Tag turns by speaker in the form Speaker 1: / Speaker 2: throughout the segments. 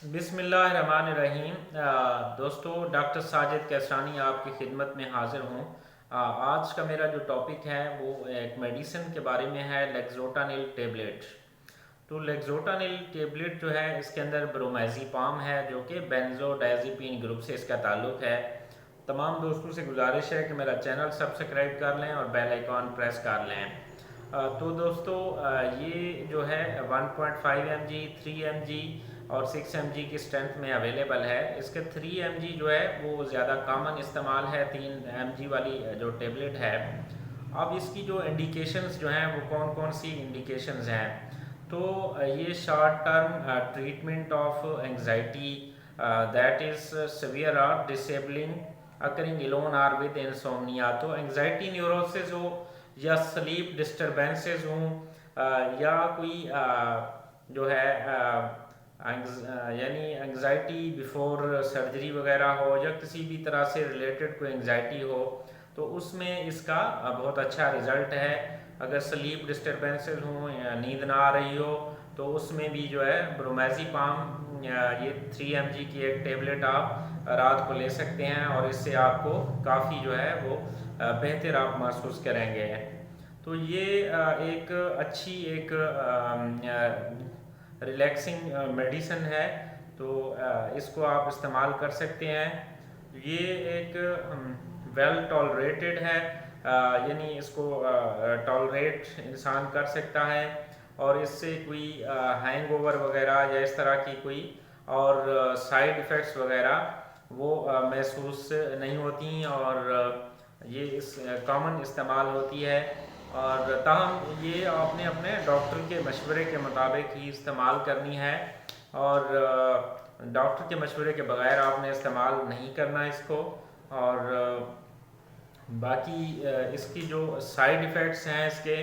Speaker 1: बिस्मिल्लाहिर्रहमानिर्रहीम। दोस्तों, डॉक्टर साजिद कैसरानी आपकी खिदमत में हाजिर हूँ। आज का मेरा जो टॉपिक है वो एक मेडिसिन के बारे में है, लेक्सोटानिल टेबलेट। तो लेक्सोटानिल टेबलेट जो है इसके अंदर ब्रोमाज़ेपाम है जो कि बेंजोडाज़ेपीन ग्रुप से इसका ताल्लुक़ है। तमाम दोस्तों से गुजारिश है कि मेरा चैनल सब्सक्राइब कर लें और बेल आइकॉन प्रेस कर लें। तो दोस्तों, ये जो है 1.5 mg, 3 mg और 6 mg की स्ट्रेंथ में अवेलेबल है। इसके 3 mg जो है वो ज़्यादा कॉमन इस्तेमाल है, 3 mg वाली जो टेबलेट है। अब इसकी जो इंडिकेशंस जो हैं वो कौन कौन सी इंडिकेशंस हैं, तो ये short term treatment of anxiety that is severe और disabling occurring alone or with insomnia. तो एंग्जाइटी न्यूरोसिस हो या स्लीप डिस्टरबेंसेस हों या कोई जो है यानी एंग्जाइटी बिफोर सर्जरी वगैरह हो या किसी भी तरह से रिलेटेड कोई एंग्जाइटी हो, तो उसमें इसका बहुत अच्छा रिज़ल्ट है। अगर स्लीप डिस्टरबेंसेस हों या नींद ना आ रही हो तो उसमें भी जो है ब्रोमाज़ेपाम ये 3 mg की एक टेबलेट आप रात को ले सकते हैं और इससे आपको काफ़ी जो है वो बेहतर आप महसूस करेंगे। तो ये एक अच्छी एक रिलैक्सिंग मेडिसिन है, तो इसको आप इस्तेमाल कर सकते हैं। ये एक वेल टॉलरेटेड है, यानी इसको टॉलरेट इंसान कर सकता है और इससे कोई हैंगओवर वगैरह या इस तरह की कोई और साइड इफ़ेक्ट्स वगैरह वो महसूस नहीं होती और ये इस कॉमन इस्तेमाल होती है। और ताहम ये आपने अपने डॉक्टर के मशवरे के मुताबिक ही इस्तेमाल करनी है और डॉक्टर के मशवरे के बगैर आपने इस्तेमाल नहीं करना इसको। और बाकी इसकी जो साइड इफ़ेक्ट्स हैं इसके,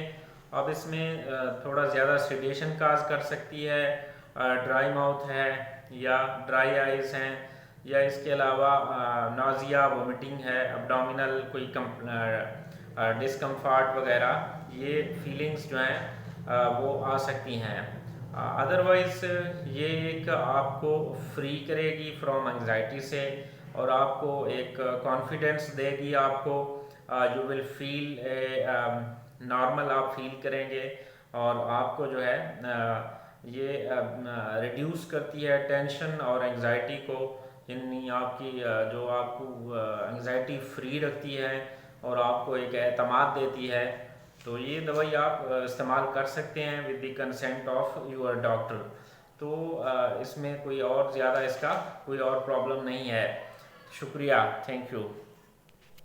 Speaker 1: अब इसमें थोड़ा ज़्यादा सेडेशन काज कर सकती है, ड्राई माउथ है या ड्राई आइज़ हैं, या इसके अलावा नाजिया वोमिटिंग है, अब्डोमिनल कोई डिस्कम्फर्ट वगैरह ये फीलिंग्स जो हैं वो आ सकती हैं। अदरवाइज़ ये एक आपको फ्री करेगी फ्रॉम एंग्जाइटी से और आपको एक कॉन्फिडेंस देगी। आपको यू विल फील नॉर्मल आप फील करेंगे और आपको जो है ये रिड्यूस करती है टेंशन और एंग्जाइटी को, यानी आपकी जो आपको एंग्जाइटी फ्री रखती है और आपको एक एतमाद देती है। तो ये दवाई आप इस्तेमाल कर सकते हैं with the consent of your doctor. तो इसमें कोई और ज़्यादा इसका कोई और प्रॉब्लम नहीं है। शुक्रिया, थैंक यू।